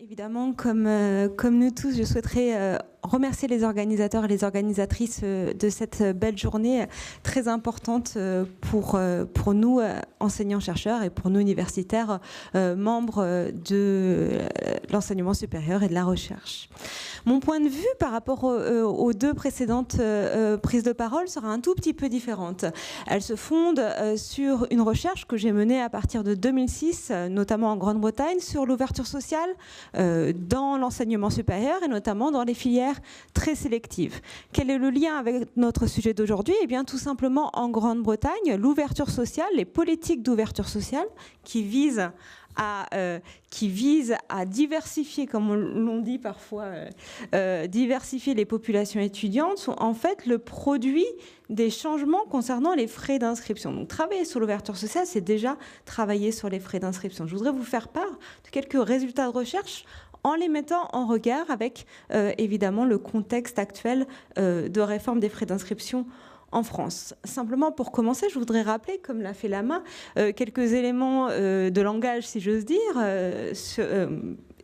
Évidemment, comme nous tous, je souhaiterais remercier les organisateurs et les organisatrices de cette belle journée très importante pour nous, enseignants-chercheurs, et pour nous, universitaires, membres de l'enseignement supérieur et de la recherche. Mon point de vue par rapport aux deux précédentes prises de parole sera un tout petit peu différente. Elle se fonde sur une recherche que j'ai menée à partir de 2006, notamment en Grande-Bretagne, sur l'ouverture sociale dans l'enseignement supérieur et notamment dans les filières très sélectives. Quel est le lien avec notre sujet d'aujourd'hui? Eh bien, tout simplement, en Grande-Bretagne, l'ouverture sociale, les politiques d'ouverture sociale qui visent à diversifier, comme l'on dit parfois, diversifier les populations étudiantes, sont en fait le produit des changements concernant les frais d'inscription. Donc travailler sur l'ouverture sociale, c'est déjà travailler sur les frais d'inscription. Je voudrais vous faire part de quelques résultats de recherche en les mettant en regard avec évidemment le contexte actuel de réforme des frais d'inscription en France. Simplement pour commencer, je voudrais rappeler, comme l'a fait Lama, quelques éléments de langage, si j'ose dire,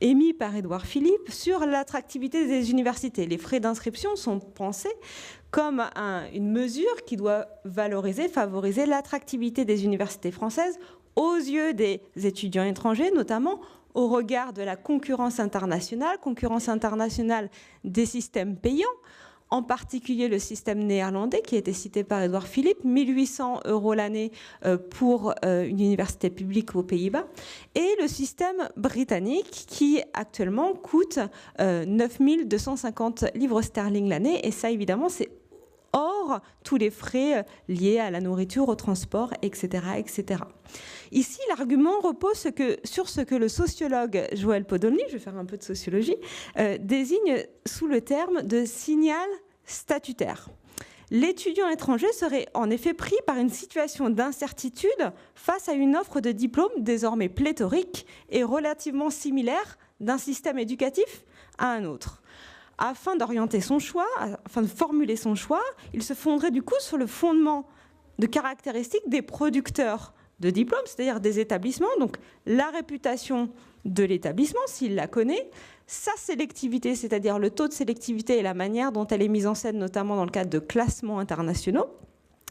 émis par Édouard Philippe sur l'attractivité des universités. Les frais d'inscription sont pensés comme une mesure qui doit valoriser, favoriser l'attractivité des universités françaises aux yeux des étudiants étrangers, notamment au regard de la concurrence internationale des systèmes payants, en particulier le système néerlandais qui a été cité par Édouard Philippe, 1 800 € l'année pour une université publique aux Pays-Bas, et le système britannique qui actuellement coûte 9 250 livres sterling l'année, et ça évidemment c'est hors tous les frais liés à la nourriture, au transport, etc. etc. Ici, l'argument repose sur ce que le sociologue Joël Podolny, je vais faire un peu de sociologie, désigne sous le terme de signal statutaire. L'étudiant étranger serait en effet pris par une situation d'incertitude face à une offre de diplôme désormais pléthorique et relativement similaire d'un système éducatif à un autre. Afin d'orienter son choix, afin de formuler son choix, il se fonderait du coup sur le fondement de caractéristiques des producteurs de diplômes, c'est-à-dire des établissements, donc la réputation de l'établissement, s'il la connaît, sa sélectivité, c'est-à-dire le taux de sélectivité et la manière dont elle est mise en scène, notamment dans le cadre de classements internationaux,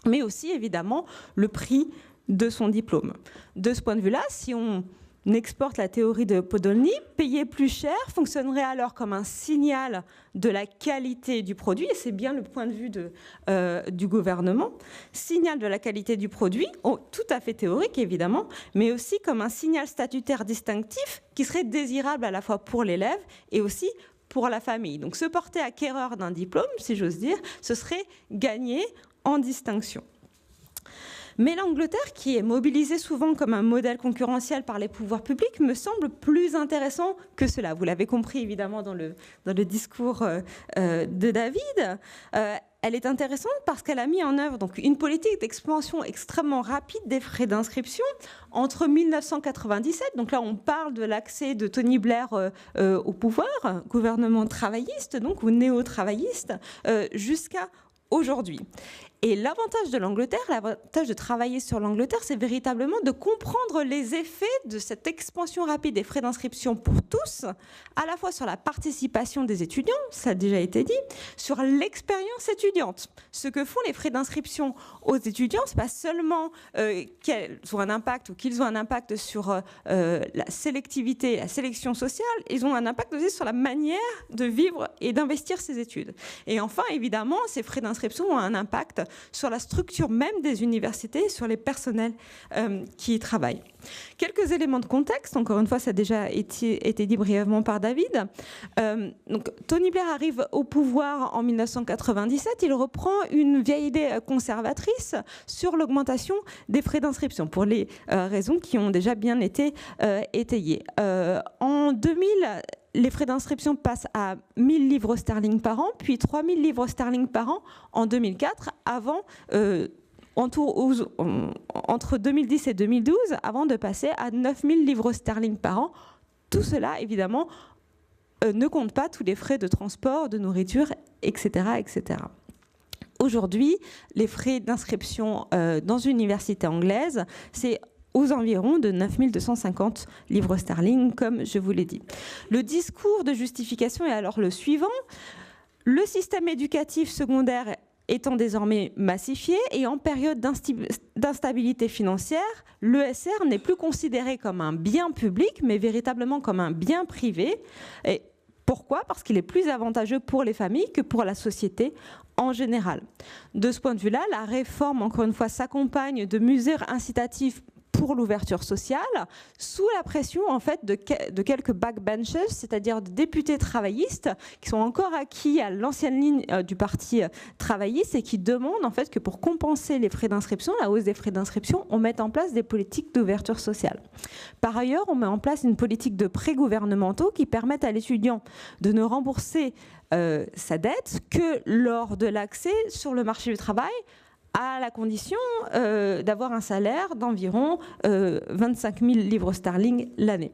mais aussi évidemment le prix de son diplôme. De ce point de vue-là, si on exporte la théorie de Podolny, payer plus cher fonctionnerait alors comme un signal de la qualité du produit, et c'est bien le point de vue du gouvernement, signal de la qualité du produit, tout à fait théorique évidemment, mais aussi comme un signal statutaire distinctif qui serait désirable à la fois pour l'élève et aussi pour la famille. Donc se porter acquéreur d'un diplôme, si j'ose dire, ce serait gagner en distinction. Mais l'Angleterre, qui est mobilisée souvent comme un modèle concurrentiel par les pouvoirs publics, me semble plus intéressant que cela. Vous l'avez compris évidemment dans le discours de David. Elle est intéressante parce qu'elle a mis en œuvre donc, une politique d'expansion extrêmement rapide des frais d'inscription entre 1997, donc là on parle de l'accès de Tony Blair au pouvoir, gouvernement travailliste donc, ou néo-travailliste, jusqu'à aujourd'hui. Et l'avantage de l'Angleterre, l'avantage de travailler sur l'Angleterre, c'est véritablement de comprendre les effets de cette expansion rapide des frais d'inscription pour tous, à la fois sur la participation des étudiants, ça a déjà été dit, sur l'expérience étudiante. Ce que font les frais d'inscription aux étudiants, c'est pas seulement qu'ils ont un impact ou qu'ils ont un impact sur la sélectivité, la sélection sociale, ils ont un impact aussi sur la manière de vivre et d'investir ses études. Et enfin, évidemment, ces frais d'inscription ont un impact sur la structure même des universités et sur les personnels qui y travaillent. Quelques éléments de contexte, encore une fois, ça a déjà été dit brièvement par David. Donc, Tony Blair arrive au pouvoir en 1997, il reprend une vieille idée conservatrice sur l'augmentation des frais d'inscription, pour les raisons qui ont déjà bien été étayées. En 2000, les frais d'inscription passent à 1 000 livres sterling par an, puis 3 000 livres sterling par an en 2004, entre 2010 et 2012, avant de passer à 9 000 livres sterling par an. Tout cela, évidemment, ne compte pas tous les frais de transport, de nourriture, etc. etc. Aujourd'hui, les frais d'inscription dans une université anglaise, c'est aux environs de 9 250 livres sterling, comme je vous l'ai dit. Le discours de justification est alors le suivant. Le système éducatif secondaire étant désormais massifié et en période d'instabilité financière, l'ESR n'est plus considéré comme un bien public, mais véritablement comme un bien privé. Et pourquoi ? Parce qu'il est plus avantageux pour les familles que pour la société en général. De ce point de vue-là, la réforme, encore une fois, s'accompagne de mesures incitatives pour l'ouverture sociale, sous la pression en fait de quelques backbenchers, c'est-à-dire de députés travaillistes qui sont encore acquis à l'ancienne ligne du parti travailliste et qui demandent en fait que pour compenser les frais d'inscription, la hausse des frais d'inscription, on mette en place des politiques d'ouverture sociale. Par ailleurs, on met en place une politique de prêts gouvernementaux qui permettent à l'étudiant de ne rembourser sa dette que lors de l'accès sur le marché du travail, à la condition d'avoir un salaire d'environ 25 000 livres sterling l'année.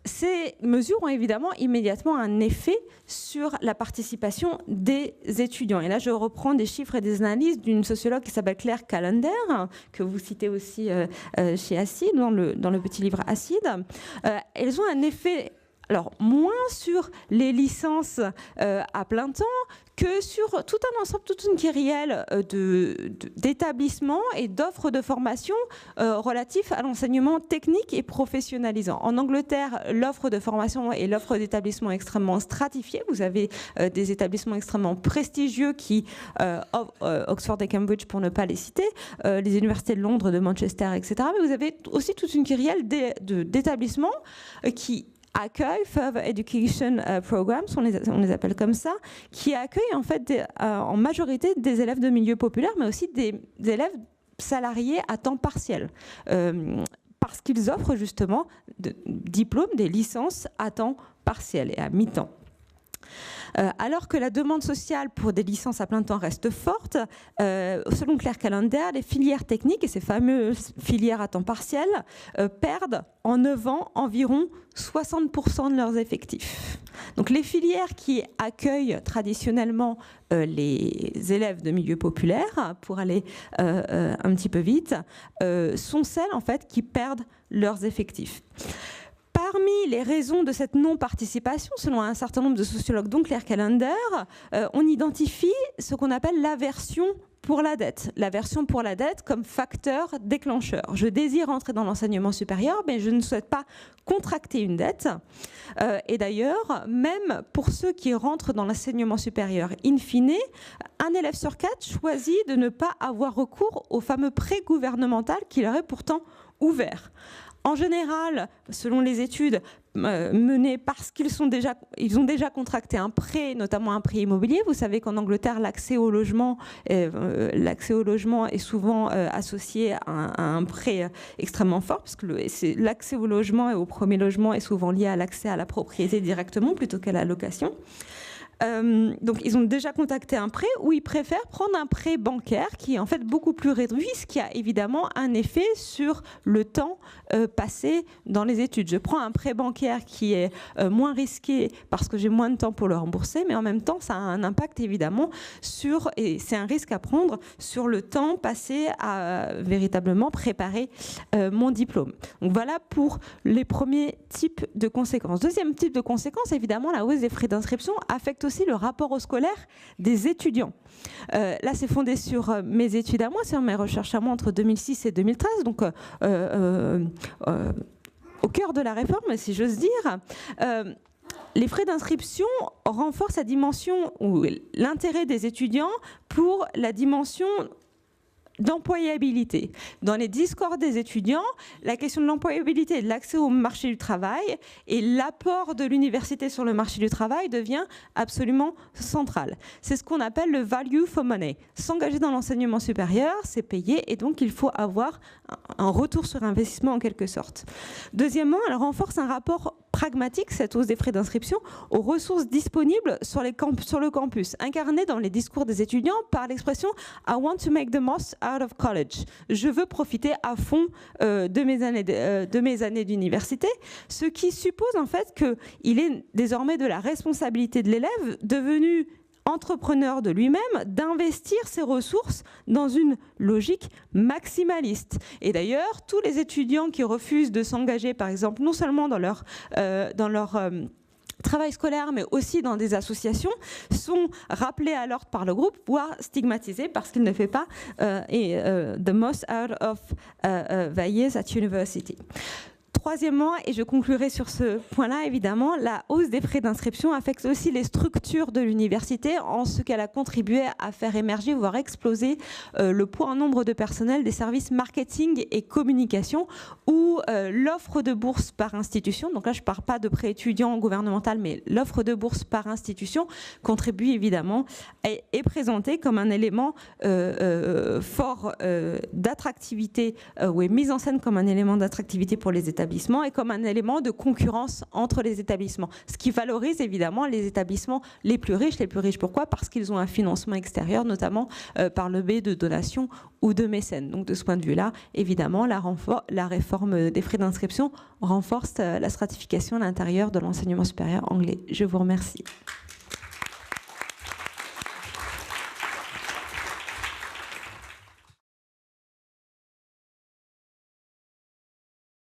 Ces mesures ont évidemment immédiatement un effet sur la participation des étudiants. Et là, je reprends des chiffres et des analyses d'une sociologue qui s'appelle Claire Callender, que vous citez aussi chez Acide, dans le petit livre Acide. Elles ont un effet, alors moins sur les licences à plein temps, que sur tout un ensemble, toute une kyrielle d'établissements et d'offres de formation relatifs à l'enseignement technique et professionnalisant. En Angleterre, l'offre de formation et l'offre d'établissement est extrêmement stratifiée. Vous avez des établissements extrêmement prestigieux qui, Oxford et Cambridge pour ne pas les citer, les universités de Londres, de Manchester, etc. Mais vous avez aussi toute une kyrielle d'établissements qui accueille Further Education Programs, on les appelle comme ça, qui accueillent en fait en majorité des élèves de milieux populaires, mais aussi des élèves salariés à temps partiel, parce qu'ils offrent justement des diplômes, des licences à temps partiel et à mi-temps. Alors que la demande sociale pour des licences à plein temps reste forte, selon Claire Callender, les filières techniques et ces fameuses filières à temps partiel perdent en 9 ans environ 60% de leurs effectifs. Donc les filières qui accueillent traditionnellement les élèves de milieux populaires, pour aller un petit peu vite, sont celles en fait qui perdent leurs effectifs. Parmi les raisons de cette non-participation, selon un certain nombre de sociologues, dont Claire Callender, on identifie ce qu'on appelle l'aversion pour la dette. L'aversion pour la dette comme facteur déclencheur. Je désire entrer dans l'enseignement supérieur, mais je ne souhaite pas contracter une dette. Et d'ailleurs, même pour ceux qui rentrent dans l'enseignement supérieur, in fine, un élève sur 4 choisit de ne pas avoir recours au fameux prêt gouvernemental qui leur est pourtant ouvert. En général, selon les études menées parce ils ont déjà contracté un prêt, notamment un prêt immobilier. Vous savez qu'en Angleterre, l'accès au logement est souvent associé à un prêt extrêmement fort, parce que l'accès au logement et au premier logement est souvent lié à l'accès à la propriété directement plutôt qu'à la location. Donc ils ont déjà contacté un prêt, ou ils préfèrent prendre un prêt bancaire qui est en fait beaucoup plus réduit, ce qui a évidemment un effet sur le temps passé dans les études. Je prends un prêt bancaire qui est moins risqué parce que j'ai moins de temps pour le rembourser, mais en même temps ça a un impact évidemment et c'est un risque à prendre sur le temps passé à véritablement préparer mon diplôme. Donc voilà pour les premiers types de conséquences. Deuxième type de conséquence, évidemment, la hausse des frais d'inscription affecte aussi le rapport au scolaire des étudiants. Là, c'est fondé sur mes études à moi, sur mes recherches à moi entre 2006 et 2013, donc au cœur de la réforme, si j'ose dire. Les frais d'inscription renforcent la dimension ou l'intérêt des étudiants pour la dimension d'employabilité. Dans les discours des étudiants, la question de l'employabilité et de l'accès au marché du travail et l'apport de l'université sur le marché du travail devient absolument central. C'est ce qu'on appelle le value for money. S'engager dans l'enseignement supérieur, c'est payer, et donc il faut avoir un retour sur investissement en quelque sorte. Deuxièmement, elle renforce un rapport pragmatique, cette hausse des frais d'inscription, aux ressources disponibles sur le campus, incarnées dans les discours des étudiants par l'expression « I want to make the most out of college ». Je veux profiter à fond de mes années d'université, ce qui suppose en fait qu'il est désormais de la responsabilité de l'élève devenu entrepreneur de lui-même d'investir ses ressources dans une logique maximaliste. Et d'ailleurs, tous les étudiants qui refusent de s'engager, par exemple, non seulement dans leur travail scolaire, mais aussi dans des associations, sont rappelés à l'ordre par le groupe, voire stigmatisés parce qu'ils ne font pas the most out of years at university. Troisièmement, et je conclurai sur ce point-là, évidemment, la hausse des frais d'inscription affecte aussi les structures de l'université en ce qu'elle a contribué à faire émerger, voire exploser le poids en nombre de personnel des services marketing et communication où l'offre de bourse par institution, donc là je ne parle pas de prêt étudiant gouvernemental, mais l'offre de bourse par institution contribue évidemment et est présentée comme un élément fort d'attractivité ou est mise en scène comme un élément d'attractivité pour les établissements et comme un élément de concurrence entre les établissements. Ce qui valorise évidemment les établissements les plus riches. Les plus riches, pourquoi? Parce qu'ils ont un financement extérieur, notamment par le biais de donations ou de mécènes. Donc de ce point de vue-là, évidemment, la réforme des frais d'inscription renforce la stratification à l'intérieur de l'enseignement supérieur anglais. Je vous remercie.